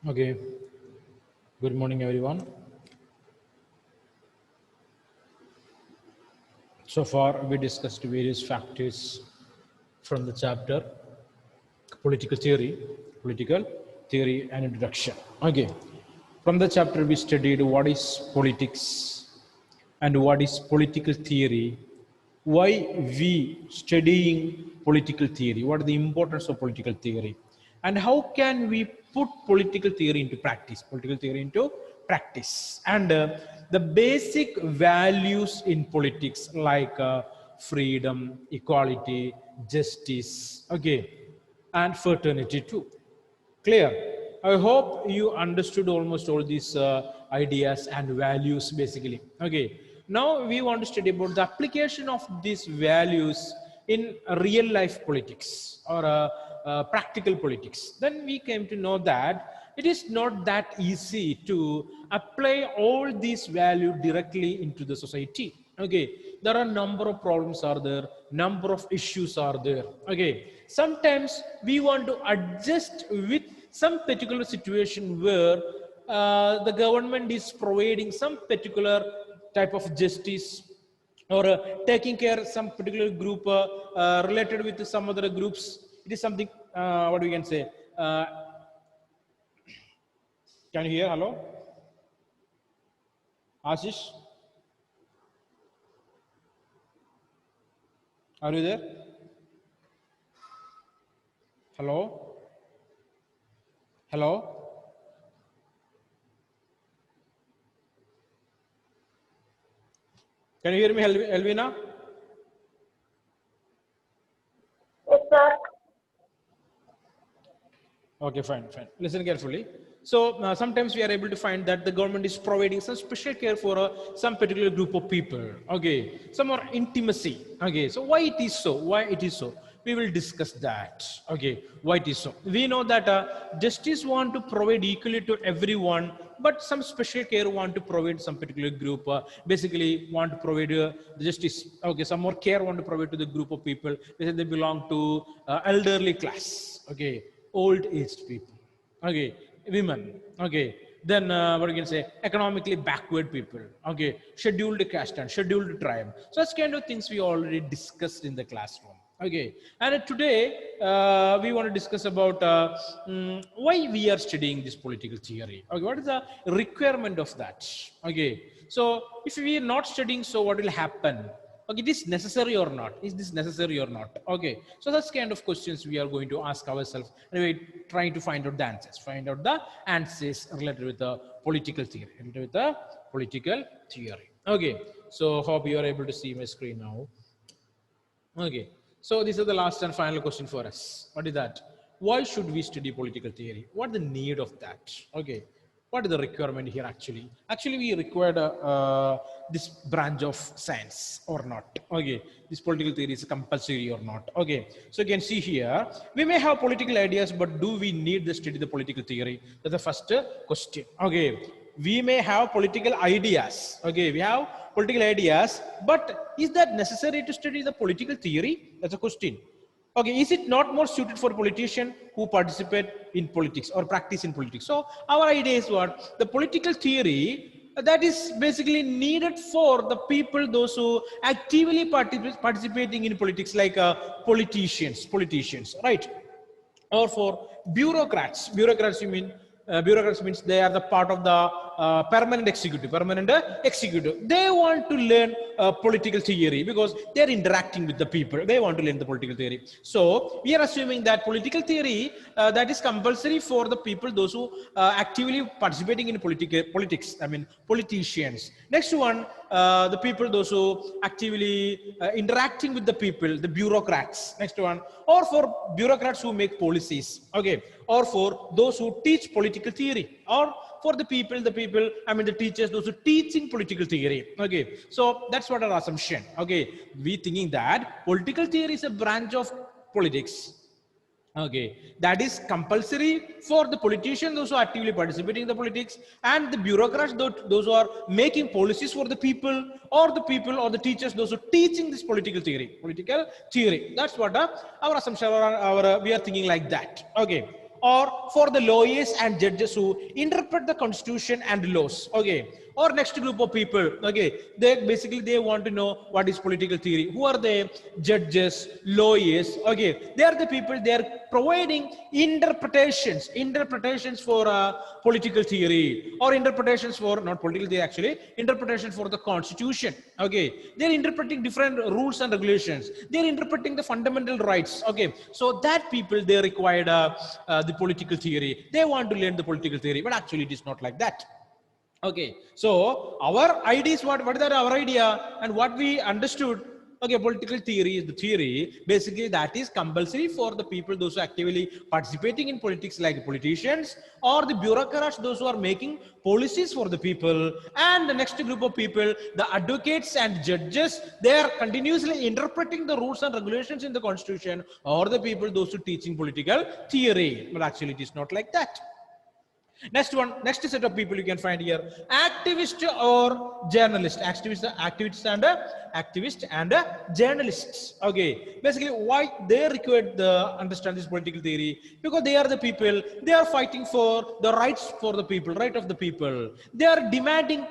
Okay, good morning, everyone. So far, we discussed various factors from the chapter political theory, and introduction. Okay, from the chapter, we studied what is politics and what is political theory, why we studying political theory, what is the importance of political theory, and how can we put political theory into practice, and the basic values in politics like freedom, equality, justice, okay, and fraternity too. Clear? I hope you understood almost all these ideas and values basically. Okay. Now we want to study about the application of these values in real life politics or practical politics. Then we came to know that it is not that easy to apply all these values directly into the society. Okay, there are number of problems are there, number of issues are there. Okay, sometimes we want to adjust with some particular situation where the government is providing some particular type of justice or taking care of some particular group related with some other groups. It is something what we can say. Can you hear? Hello, Ashish, are you there? Hello, hello. Can you hear me, Elvina? Yes, sir. Okay, fine. Listen carefully. So sometimes we are able to find that the government is providing some special care for some particular group of people. Okay, some more intimacy. Okay, so why it is so? Why it is so? We will discuss that. Okay, why it is so? We know that justice want to provide equally to everyone, but some special care want to provide some particular group. Basically, want to provide the justice. Okay, some more care want to provide to the group of people. They belong to elderly class. Okay, old aged people, okay, women, okay, then what you can say, economically backward people, okay, scheduled caste and scheduled tribe, such kind of things we already discussed in the classroom. Okay, and today we want to discuss about why we are studying this political theory. Okay, what is the requirement of that? Okay, so if we are not studying, so what will happen? Okay, this necessary or not? Is this necessary or not? Okay, so that's kind of questions we are going to ask ourselves, and we're trying to find out the answers related with the political theory. Okay, so hope you are able to see my screen now. Okay, so this is the last and final question for us. What is that? Why should we study political theory? What is the need of that? Okay, what is the requirement here actually? Actually, we required this branch of science or not? Okay, this political theory is compulsory or not? Okay, so you can see here, we may have political ideas, but do we need to study the political theory? That's the first question. Okay, we may have political ideas. Okay, we have political ideas, but is that necessary to study the political theory? That's a question. Okay, is it not more suited for politicians who participate in politics or practice in politics? So our idea is what? The political theory that is basically needed for the people, those who actively participating in politics, like politicians, right? Or for bureaucrats. Bureaucrats means they are the part of the permanent executive. They want to learn political theory because they are interacting with the people. They want to learn the political theory. So we are assuming that political theory that is compulsory for the people, those who actively participating in politics. I mean politicians. Next one, the people, those who actively interacting with the people, the bureaucrats. Next one, or for bureaucrats who make policies. Okay, or for those who teach political theory, or for the people, I mean the teachers, those who teaching political theory. Okay, so that's what our assumption. Okay, we thinking that political theory is a branch of politics. Okay, that is compulsory for the politicians, those who are actively participating in the politics, and the bureaucrats, those who are making policies for the people, or the teachers, those who are teaching this political theory. That's what our assumption, or our we are thinking like that. Okay, or for the lawyers and judges who interpret the constitution and laws. Okay, or next group of people, okay, they want to know what is political theory. Who are the judges, lawyers? Okay, they are the people, they are providing interpretations for political theory, or interpretations for not political theory, actually interpretation for the constitution. Okay, they're interpreting different rules and regulations, they're interpreting the fundamental rights. Okay, so that people, they required the political theory, they want to learn the political theory, but actually it is not like that. Okay, so our idea is what is that our idea and what we understood. Okay, political theory is the theory basically that is compulsory for the people, those who are actively participating in politics, like politicians or the bureaucrats, those who are making policies for the people. And the next group of people, the advocates and judges, they are continuously interpreting the rules and regulations in the constitution, or the people, those who are teaching political theory. But actually it is not like that. Next set of people you can find here: activist or journalist. Activists and journalists. Okay, basically why they require the understand this political theory, because they are the people, they are fighting for the rights for the people, right of the people. They are demanding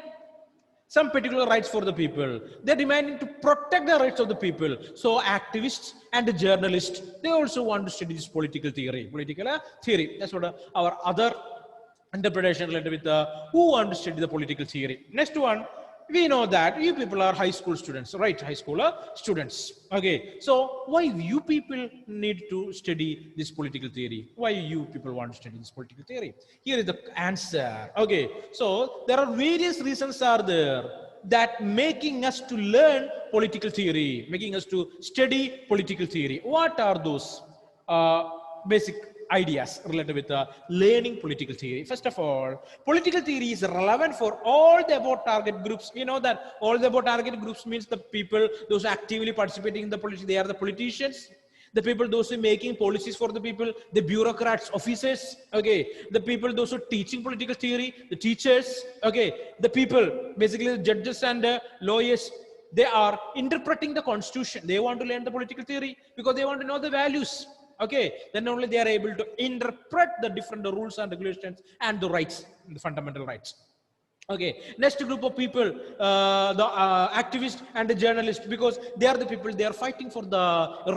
some particular rights for the people. They're demanding to protect the rights of the people. So activists and the journalists, they also want to study this political theory. That's what our other interpretation related with who want to study the political theory. Next one, we know that you people are high school students, right? High school students. Okay, so why you people need to study this political theory? Why you people want to study this political theory? Here is the answer. Okay, so there are various reasons are there that making us to learn political theory, making us to study political theory. What are those basic ideas related with learning political theory? First of all, political theory is relevant for all the above target groups. We know that all the above target groups means the people, those actively participating in the politics, they are the politicians. The people, those who are making policies for the people, the bureaucrats, officers, okay, the people, those who are teaching political theory, the teachers, okay, the people, basically the judges and lawyers, they are interpreting the constitution. They want to learn the political theory because they want to know the values. Okay, then only they are able to interpret the different rules and regulations and the rights, the fundamental rights. Okay, next group of people, the activists and the journalists, because they are the people, they are fighting for the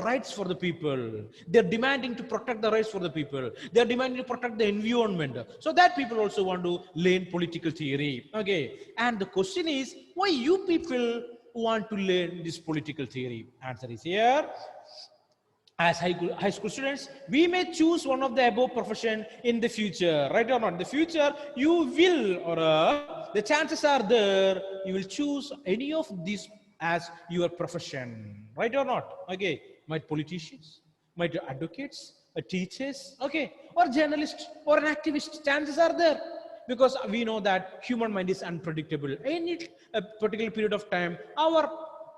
rights for the people. They are demanding to protect the rights for the people. They are demanding to protect the environment. So that people also want to learn political theory. Okay, and the question is, why you people want to learn this political theory? Answer is here. As high school students, we may choose one of the above profession in the future, right or not? In the future, you will, or the chances are there, you will choose any of these as your profession, right or not? Okay, might politicians, might advocates, teachers, okay, or journalists, or an activist. Chances are there, because we know that human mind is unpredictable. Any particular period of time, our,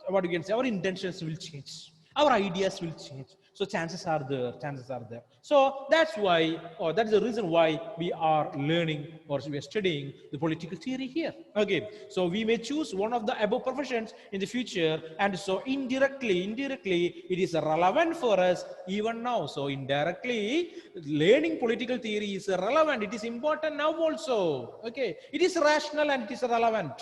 what you can say, our intentions will change, our ideas will change. So chances are there. So that's why, or that's the reason why we are learning, or we are studying the political theory here. Okay, so we may choose one of the above professions in the future, and so indirectly, it is relevant for us even now. So indirectly, learning political theory is relevant. It is important now also. Okay, it is rational and it is relevant.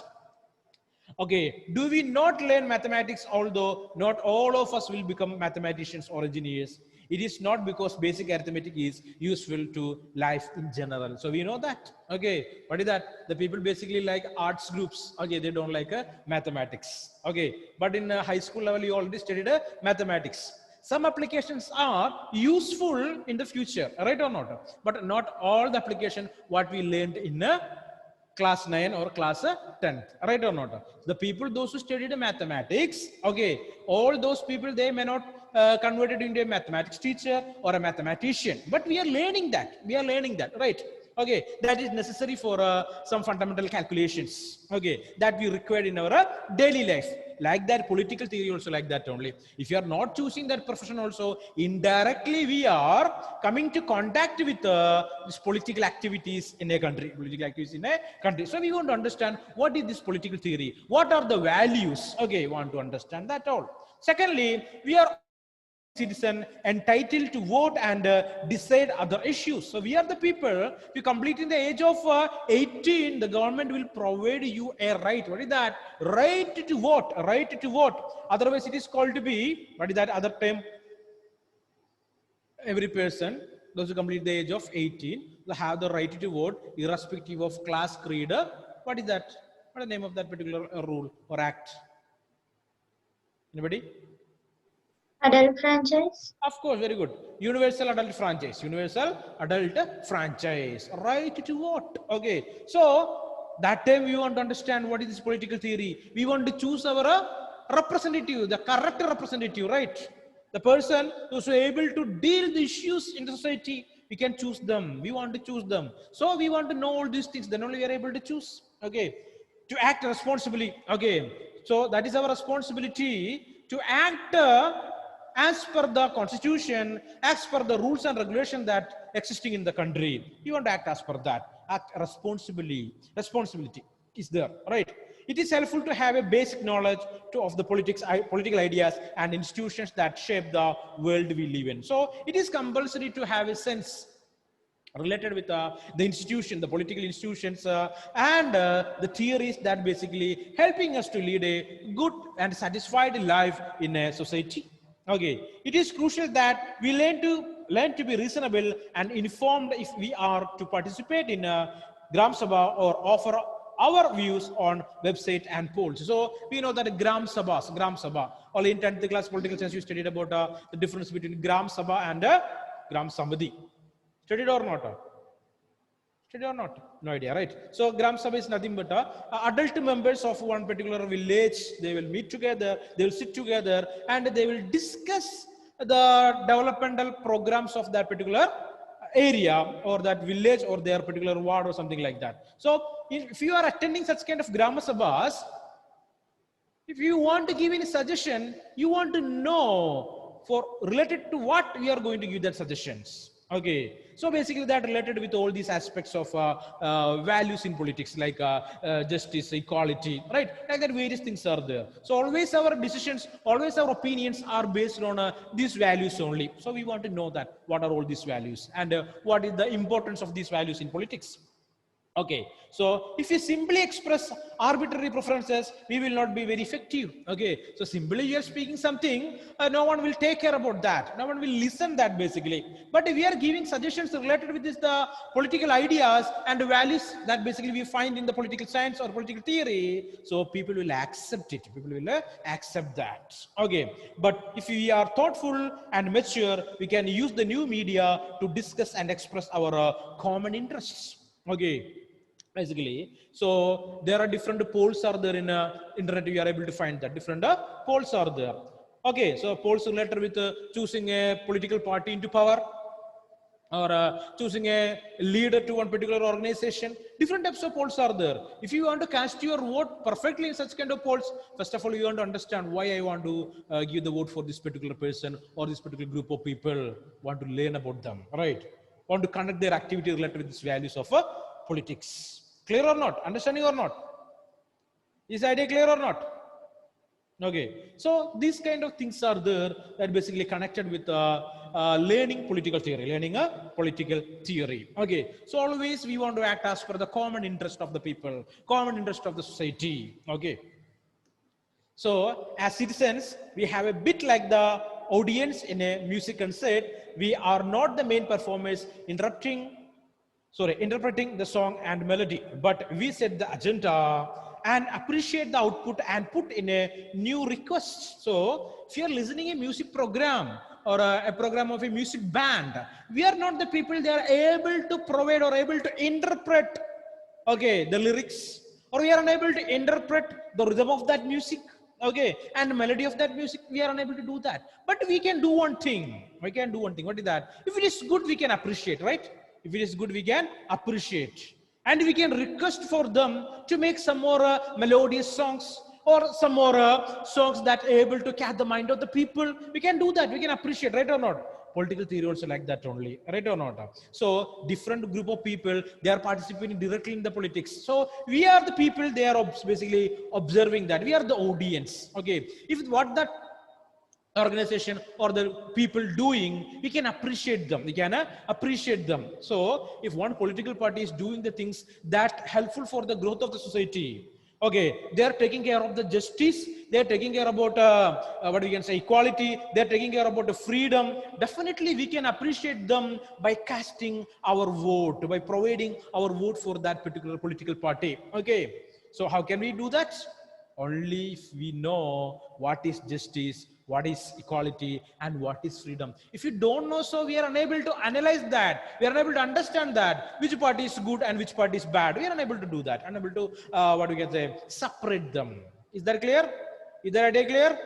Okay, do we not learn mathematics? Although not all of us will become mathematicians or engineers, it is not because basic arithmetic is useful to life in general. So we know that. Okay, what is that? The people basically like arts groups. Okay, they don't like mathematics. Okay, but in high school level, you already studied mathematics. Some applications are useful in the future, right or not? But not all the application what we learned in class 9 or class 10th, right or not? The people, those who studied mathematics, okay, all those people, they may not converted into a mathematics teacher or a mathematician, but we are learning that, right? Okay, that is necessary for some fundamental calculations, okay, that we require in our daily life. Like that, political theory also like that only. If you are not choosing that profession also, indirectly we are coming to contact with this political activities in a country, So we want to understand what is this political theory, what are the values, okay, want to understand that all. Secondly, we are citizen entitled to vote and decide other issues. So we are the people. If you complete in the age of 18, the government will provide you a right. What is that? Right to vote. Right to vote. Otherwise, it is called to be, what is that other term? Every person, those who complete the age of 18, will have the right to vote, irrespective of class, creed. What is that? What is the name of that particular rule or act? Anybody? Adult franchise. Of course, very good. Universal adult franchise. Universal adult franchise. Right to vote. Okay. So that time we want to understand what is this political theory. We want to choose our representative, the correct representative, right? The person who's able to deal the issues in the society. We can choose them. We want to choose them. So we want to know all these things. Then only we are able to choose. Okay. To act responsibly. Okay. So that is our responsibility to act as per the constitution, as per the rules and regulations that existing in the country. You want to act as per that. Act responsibly. Responsibility is there, right? It is helpful to have a basic knowledge of the political ideas and institutions that shape the world we live in. So it is compulsory to have a sense related with the institution, the political institutions, and the theories that basically helping us to lead a good and satisfied life in a society. Okay, it is crucial that we learn to be reasonable and informed if we are to participate in Gram Sabha or offer our views on website and polls. So we know that Gram Sabha, only in 10th class political science you studied about the difference between Gram Sabha and Gram Samadi. Studied or not? Studied or not? No idea, right? So Gram Sabha is nothing but adult members of one particular village. They will meet together, they will sit together, and they will discuss the developmental programs of that particular area or that village or their particular ward or something like that. So if you are attending such kind of Gram Sabhas, if you want to give any suggestion, you want to know for related to what we are going to give that suggestions. Okay, so basically that related with all these aspects of values in politics, like justice, equality, right? Like that various things are there. So always our decisions, always our opinions are based on these values only. So we want to know that what are all these values and what is the importance of these values in politics. Okay, so if you simply express arbitrary preferences, we will not be very effective. Okay, so simply you are speaking something, no one will take care about that. No one will listen that basically. But if we are giving suggestions related with this, the political ideas and values that basically we find in the political science or political theory, so people will accept it. People will accept that. Okay, but if we are thoughtful and mature, we can use the new media to discuss and express our common interests. Okay, basically, so there are different polls are there in internet. We are able to find that different polls are there. Okay, so polls related with choosing a political party into power or choosing a leader to one particular organization. Different types of polls are there. If you want to cast your vote perfectly in such kind of polls, first of all you want to understand why I want to give the vote for this particular person or this particular group of people. Want to learn about them, right? Want to conduct their activity related with these values of politics. Clear or not? Understanding or not? Is the idea clear or not? Okay, so these kind of things are there that basically connected with learning political theory. Okay, so always we want to act as per the common interest of the people, common interest of the society. Okay, so as citizens, we have a bit like the audience in a music concert. We are not the main performers interpreting the song and melody, but we set the agenda and appreciate the output and put in a new request. So if you're listening a music program or a program of a music band, we are not the people they are able to provide or able to interpret, okay, the lyrics, or we are unable to interpret the rhythm of that music, okay, and the melody of that music. We are unable to do that, but we can do one thing. What is that? If it is good, we can appreciate, right? If it is good, we can appreciate, and we can request for them to make some more melodious songs or some more songs that are able to catch the mind of the people. We can do that. We can appreciate, right or not? Political theory also like that only, right or not? So different group of people, they are participating directly in the politics. So we are the people, they are basically observing that. We are the audience. Okay, if what that organization or the people doing, we can appreciate them, we can appreciate them. So if one political party is doing the things that helpful for the growth of the society, okay, they are taking care of the justice, they are taking care about what we can say equality, they are taking care about the freedom, definitely we can appreciate them by casting our vote, by providing our vote for that particular political party. Okay, so how can we do that? Only if we know what is justice, what is equality, and what is freedom. If you don't know, so we are unable to analyze that, we are unable to understand that which party is good and which party is bad. We are unable to do that, unable to what we can say separate them. Is that clear? Is that idea clear?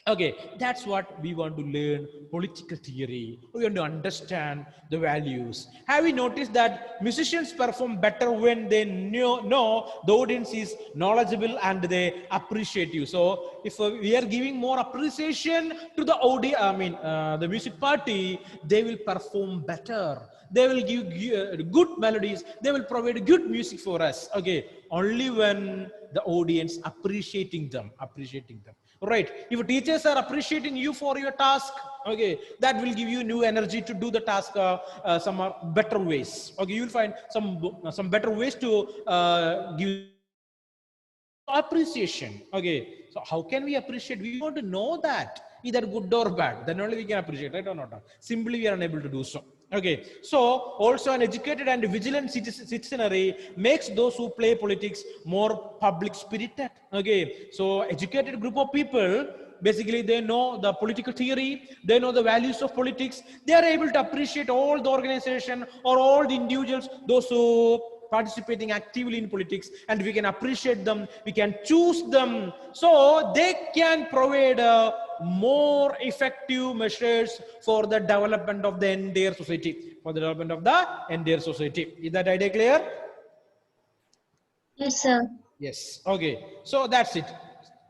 Okay, that's what we want to learn, political theory. We want to understand the values. Have you noticed that musicians perform better when they know the audience is knowledgeable and they appreciate you? So if we are giving more appreciation to the audience, I mean the music party, they will perform better. They will give good melodies. They will provide good music for us. Okay, only when the audience appreciating them, right? If teachers are appreciating you for your task, okay, that will give you new energy to do the task some better ways. Okay, you will find some better ways to give appreciation. Okay, so how can we appreciate? We want to know that either good or bad, then only we can appreciate, right or not? Simply we are unable to do so. Okay, so also an educated and vigilant citizenry makes those who play politics more public spirited. Okay, so educated group of people, basically they know the political theory, they know the values of politics, they are able to appreciate all the organization or all the individuals, those who participating actively in politics, and we can appreciate them, we can choose them, so they can provide more effective measures for the development of the entire society, Is that idea clear? Yes, sir. Yes. Okay, so that's it.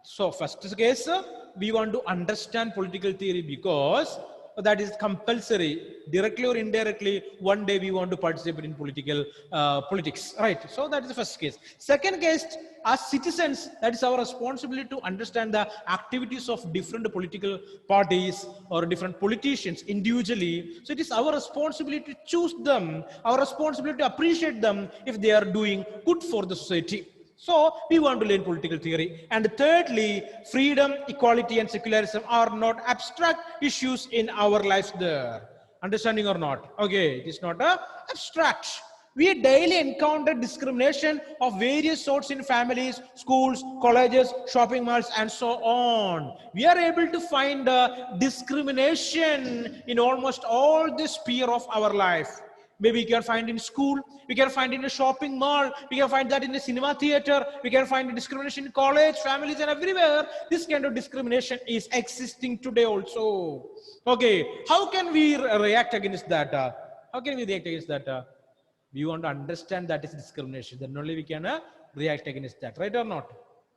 So first case, we want to understand political theory because that is compulsory, directly or indirectly. One day we want to participate in politics, right? So that is the first case. Second case, as citizens, that is our responsibility to understand the activities of different political parties or different politicians individually. So it is our responsibility to choose them, our responsibility to appreciate them if they are doing good for the society. So we want to learn political theory. And thirdly, freedom, equality, and secularism are not abstract issues in our lives there. Understanding or not? Okay, it is not abstract. We daily encounter discrimination of various sorts in families, schools, colleges, shopping malls, and so on. We are able to find discrimination in almost all the sphere of our life. Maybe you can find in school, we can find in a shopping mall, we can find that in a cinema theater, we can find discrimination in college, families, and everywhere. This kind of discrimination is existing today also. Okay, how can we react against that? How can we react against that? We want to understand that is discrimination. Then only we can react against that, right or not?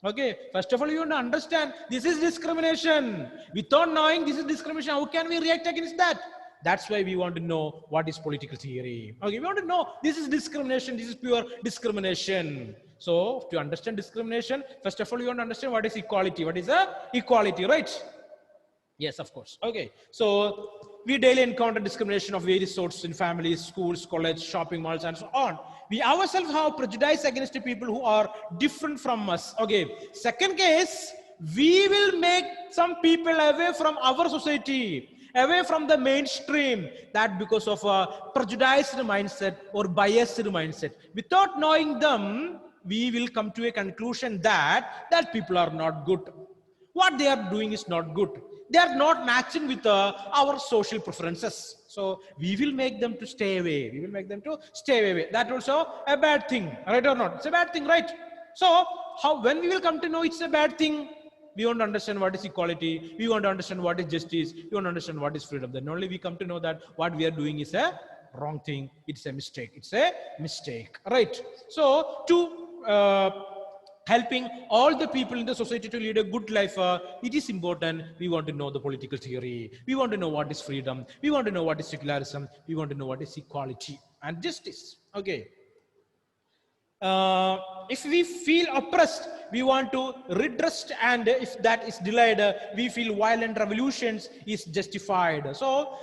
Okay, first of all, you want to understand this is discrimination. Without knowing this is discrimination, how can we react against that? That's why we want to know what is political theory. Okay, we want to know this is discrimination, this is pure discrimination. So to understand discrimination, first of all, you want to understand what is equality. What is equality, right? Yes, of course. Okay, so we daily encounter discrimination of various sorts in families, schools, college, shopping malls, and so on. We ourselves have prejudice against people who are different from us. Okay, second case, we will make some people away from our society, away from the mainstream, that because of a prejudiced mindset or biased mindset. Without knowing them, we will come to a conclusion that people are not good. What they are doing is not good. They are not matching with our social preferences. So we will make them to stay away. We will make them to stay away. That also a bad thing, right or not? It's a bad thing, right? So when we will come to know it's a bad thing, we want to understand what is equality, we want to understand what is justice, we want to understand what is freedom. Then only we come to know that what we are doing is a wrong thing, it's a mistake, right? So to helping all the people in the society to lead a good life, it is important. We want to know the political theory, we want to know what is freedom, we want to know what is secularism, we want to know what is equality and justice. Okay, if we feel oppressed, we want to redress, and if that is delayed, we feel violent revolutions is justified. So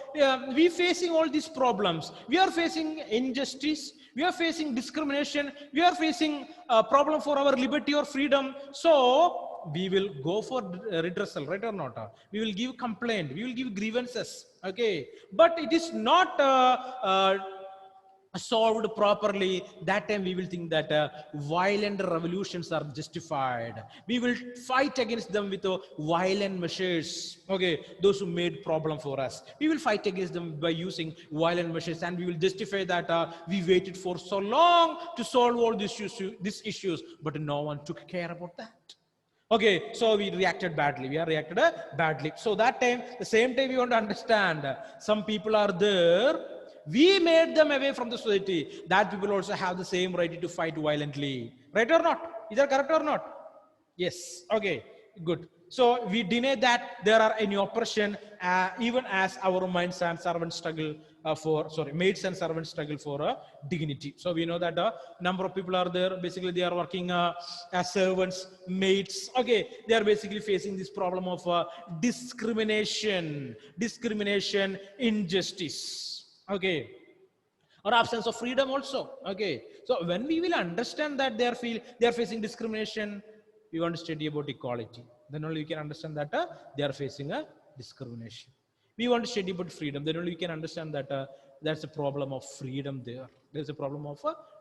we facing all these problems. We are facing injustice, we are facing discrimination, we are facing a problem for our liberty or freedom. So we will go for redressal, right or not? We will give complaint, we will give grievances, okay, but it is not solved properly. That time we will think that violent revolutions are justified. We will fight against them with violent measures, okay, those who made problem for us. We will fight against them by using violent measures, and we will justify that we waited for so long to solve all these issues, but no one took care about that. Okay, so we reacted badly. We are reacted badly. So that time, the same time, we want to understand some people are there. We made them away from the society. That people also have the same right to fight violently. Right or not? Is that correct or not? Yes. Okay. Good. So we deny that there are any oppression, even as our minds and servants struggle maids and servants struggle for dignity. So we know that a number of people are there. Basically, they are working as servants, maids. Okay, they are basically facing this problem of discrimination, injustice. Okay, or absence of freedom also. Okay, so when we will understand that they are facing discrimination, we want to study about equality, then only we can understand that they are facing a discrimination. We want to study about freedom, then only we can understand that that's a problem of freedom. There's a problem of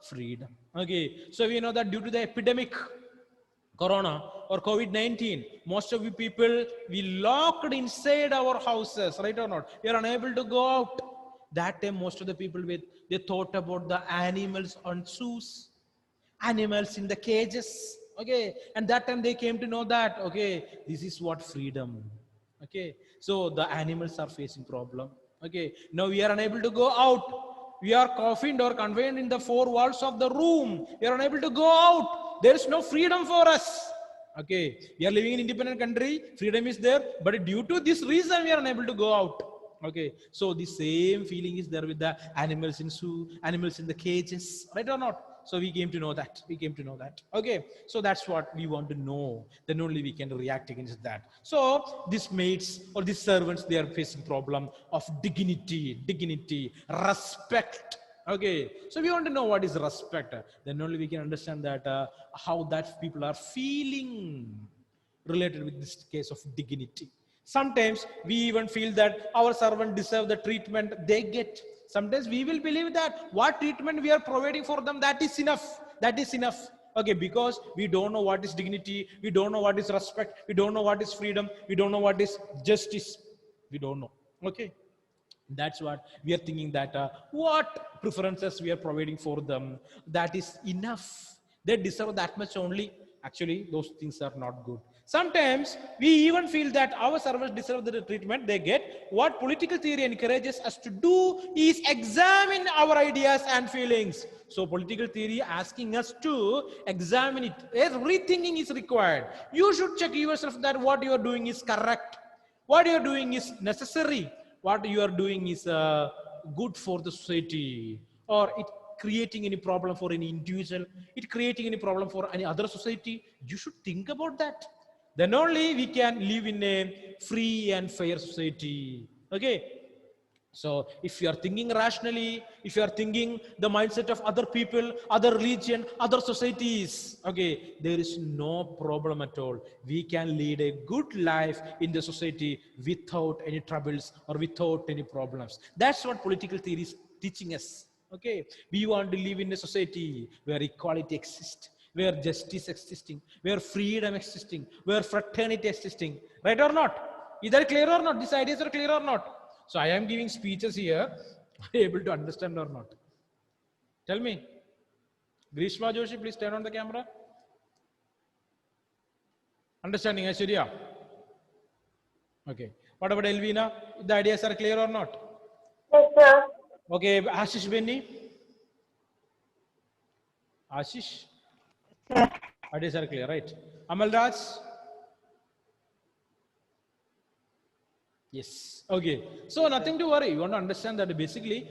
freedom. Okay, so we know that due to the epidemic corona or covid-19, most of the people, we locked inside our houses, right or not? We are unable to go out. That time most of the people, with they thought about the animals on zoos, animals in the cages. Okay, and that time they came to know that, okay, this is what freedom. Okay, so the animals are facing problem. Okay, now we are unable to go out. We are confined or confined in the four walls of the room. We are unable to go out. There is no freedom for us. Okay, we are living in independent country, freedom is there, but due to this reason we are unable to go out. Okay, so the same feeling is there with the animals in zoo, animals in the cages, right or not? So we came to know that. We came to know that. Okay, so that's what we want to know. Then only we can react against that. So these maids or these servants, they are facing problem of dignity, respect. Okay, so we want to know what is respect. Then only we can understand that how that people are feeling related with this case of dignity. Sometimes we even feel that our servant deserve the treatment they get. Sometimes we will believe that what treatment we are providing for them, that is enough. That is enough. Okay, because we don't know what is dignity, we don't know what is respect, we don't know what is freedom, we don't know what is justice. We don't know. Okay, that's what we are thinking, that what preferences we are providing for them, that is enough. They deserve that much only. Actually, those things are not good. Sometimes we even feel that our servants deserve the treatment they get. What political theory encourages us to do is examine our ideas and feelings. So political theory asking us to examine it. Rethinking is required. You should check yourself that what you are doing is correct, what you are doing is necessary, what you are doing is good for the society, or it creating any problem for any individual, it creating any problem for any other society. You should think about that. Then only we can live in a free and fair society. Okay, so if you are thinking rationally, if you are thinking the mindset of other people, other religion, other societies, okay, there is no problem at all. We can lead a good life in the society without any troubles or without any problems. That's what political theory is teaching us. Okay, we want to live in a society where equality exists, where justice existing, where freedom existing, where fraternity existing. Right or not? Is that clear or not? These ideas are clear or not? So I am giving speeches here. Are you able to understand or not? Tell me. Grishma Joshi, please turn on the camera. Understanding, Aishwarya? Okay. What about Elvina? The ideas are clear or not? Yes, sir. Okay, Ashish Benny? Ashish? Ideas are clear, right? Amal Raj? Yes. Okay. So nothing to worry. You want to understand that basically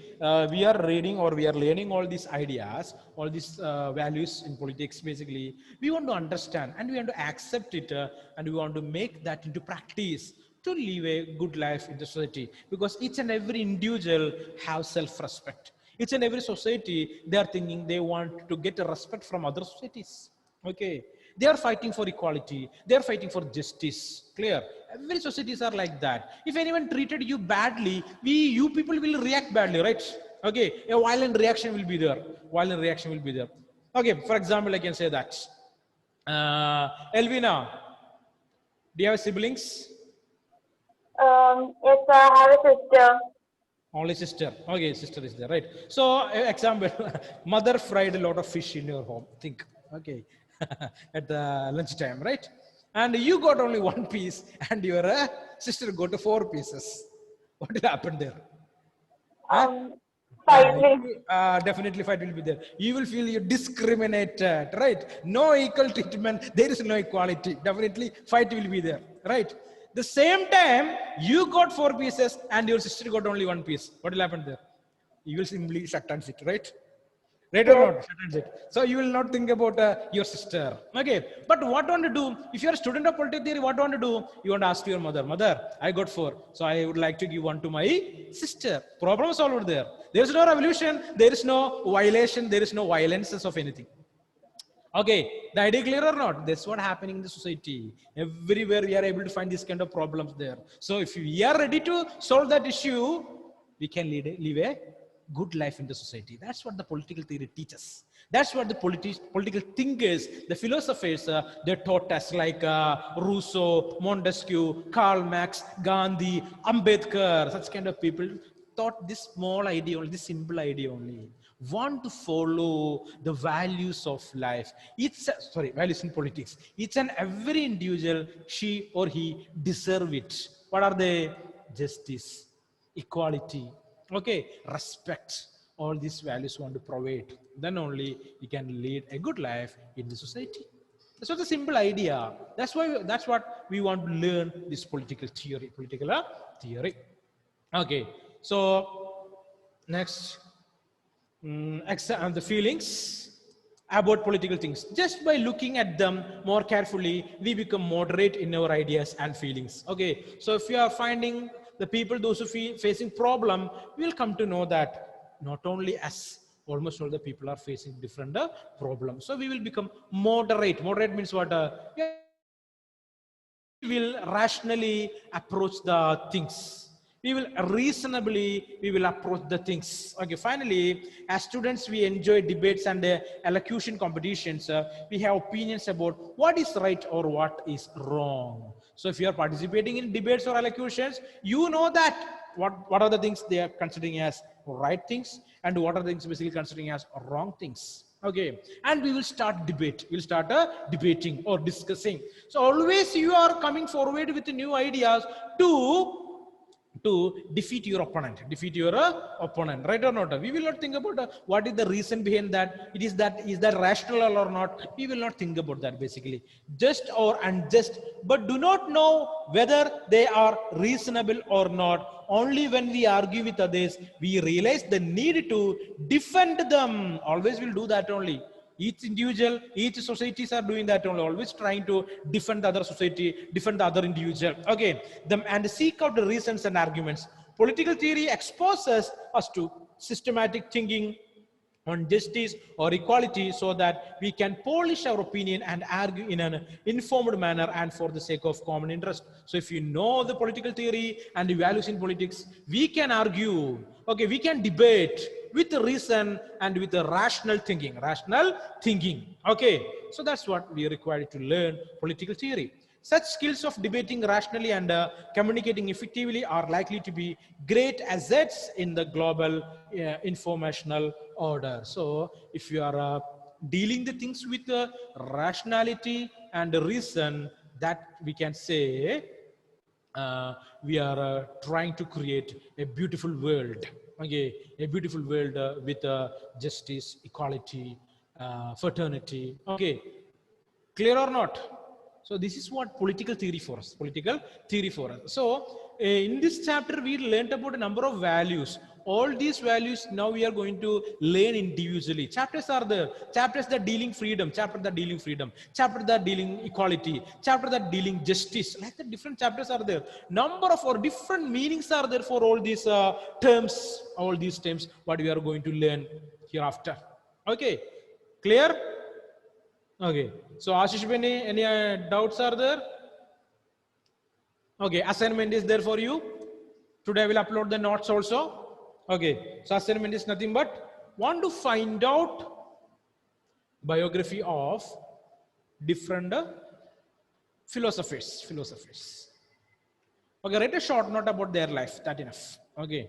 we are reading or we are learning all these ideas, all these values in politics. Basically, we want to understand and we want to accept it and we want to make that into practice to live a good life in the society. Because each and every individual have self-respect. Each and every society they are thinking they want to get a respect from other societies. Okay, they are fighting for equality, they are fighting for justice. Clear? Every societies are like that. If anyone treated you badly, you people will react badly, right? Okay, a violent reaction will be there. Violent reaction will be there. Okay, for example, I can say that Elvina, do you have siblings? Yes, I have a sister. Only sister. Okay, sister is there, right? So, example, mother fried a lot of fish in your home. Think, okay, at the lunchtime, right? And you got only one piece, and your sister got four pieces. What will happen there? Huh? Um, Fighting. Definitely fight will be there. You will feel you discriminated, right? No equal treatment. There is no equality. Definitely fight will be there, right? The same time, you got four pieces and your sister got only one piece. What will happen there? You will simply shut and sit, right? Right or Yes. not? Shut and sit. So you will not think about your sister. Okay. But what you want to do? If you are a student of political theory, what you want to do? You want to ask to your mother, Mother, I got four. So I would like to give one to my sister. Problem solved there. There is no revolution. There is no violation. There is no violences of anything. Okay, the idea clear or not? That's what happening in the society. Everywhere we are able to find this kind of problems there. So if we are ready to solve that issue, we can live a good life in the society. That's what the political theory teaches. That's what the political thinkers, the philosophers, they taught us, like Rousseau, Montesquieu, Karl Marx, Gandhi, Ambedkar, such kind of people thought this small idea only, this simple idea only. Want to follow the values of life. Values in politics. Each and every individual, she or he deserve it. What are they? Justice, equality, okay, respect. All these values want to provide. Then only we can lead a good life in the society. That's what the simple idea. That's what we want to learn this political theory. Political theory. Okay, so next, and the feelings about political things. Just by looking at them more carefully, we become moderate in our ideas and feelings. Okay, so if you are finding the people, those who feel facing problem, we'll come to know that not only us, almost all the people are facing different problems. So we will become moderate. Moderate means what? We will rationally approach the things. We will reasonably we will approach the things. Okay, finally, as students we enjoy debates and elocution competitions. We have opinions about what is right or what is wrong. So if you are participating in debates or elocutions, you know that what are the things they are considering as right things and what are the things basically considering as wrong things. Okay, and we will start debate. We'll start debating or discussing. So always you are coming forward with new ideas to defeat your opponent, right or not? We will not think about what is the reason behind that. It is that, is that rational or not? We will not think about that basically. Just or unjust, but do not know whether they are reasonable or not. Only when we argue with others we realize the need to defend them. Always will do that only. Each individual, each societies are doing that only, always trying to defend the other society, defend the other individual. Okay, them and seek out the reasons and arguments. Political theory exposes us to systematic thinking on justice or equality so that we can polish our opinion and argue in an informed manner and for the sake of common interest. So if you know the political theory and the values in politics, we can argue, okay, we can debate with reason and with a rational thinking. Okay, so that's what we are required to learn political theory. Such skills of debating rationally and communicating effectively are likely to be great assets in the global informational order. So if you are dealing the things with rationality and reason, that we can say we are trying to create a beautiful world. Okay, a beautiful world with justice, equality, fraternity. Okay, clear or not? So this is what political theory for us. Political theory for us. So in this chapter we learned about a number of values. All these values now we are going to learn individually. Chapters are there. Chapters that dealing freedom, chapter that dealing freedom, chapter that dealing equality, chapter that dealing justice. Like the different chapters are there. Number of or different meanings are there for all these terms. All these terms what we are going to learn hereafter. Okay, clear? Okay. So Ashish, any doubts are there? Okay, assignment is there for you. Today I will upload the notes also. Okay, so assignment is nothing but want to find out biography of different philosophers. Okay, write a short note about their life, that enough. Okay,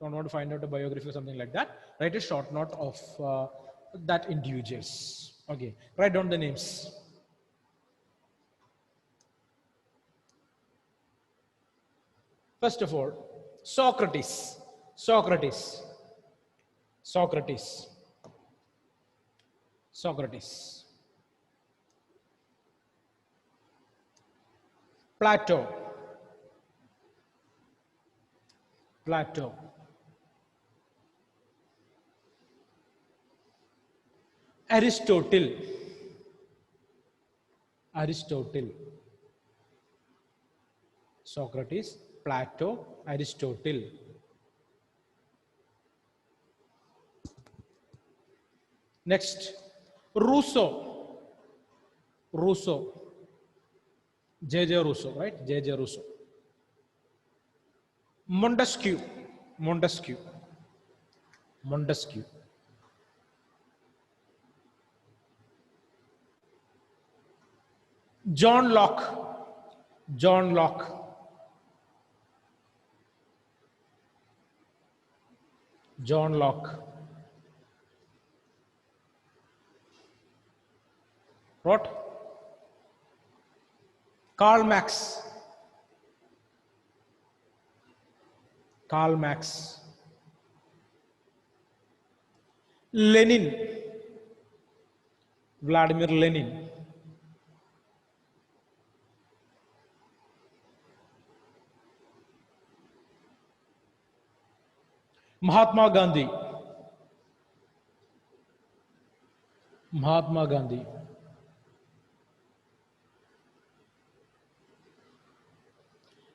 don't want to find out a biography or something like that. Write a short note of that individuals. Okay, write down the names. First of all, Socrates, Plato, Aristotle, Socrates, Plato, Aristotle. Next, Rousseau, J.J. Rousseau, right? J.J. Rousseau. Montesquieu. John Locke. What? Karl Marx. Lenin. Vladimir Lenin. Mahatma Gandhi.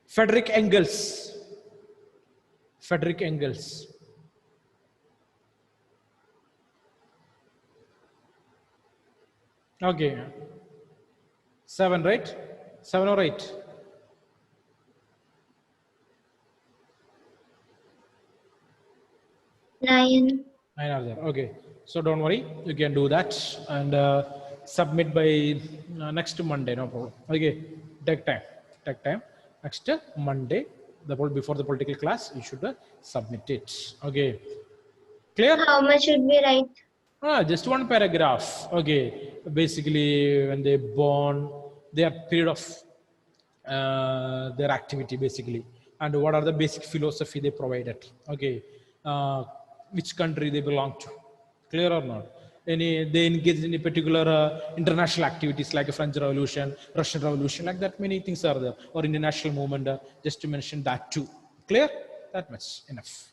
Frederick Engels. Okay. 7, right? 7 or 8? 9. 9 are there. Okay. So don't worry. You can do that and submit by next Monday. No problem. Okay. Take time. Next Monday, before the political class, you should submit it. Okay. Clear? How much should we write? Just one paragraph. Okay. Basically, when they born, their period of their activity, basically, and what are the basic philosophy they provided. Okay. Which country they belong to. Clear or not? They engage in any particular international activities like a French Revolution, Russian Revolution, like that. Many things are there, or international movement. Just to mention that too. Clear? That much enough.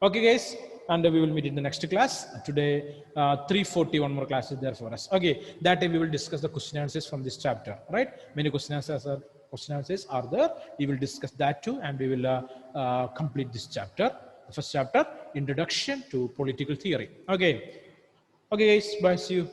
Okay, guys, and we will meet in the next class. Today, 3:40, one more class is there for us. Okay, that time we will discuss the question answers from this chapter, right? Many question answers are there. We will discuss that too, and we will complete this chapter. The first chapter, Introduction to Political Theory. Okay, guys, bye, see you.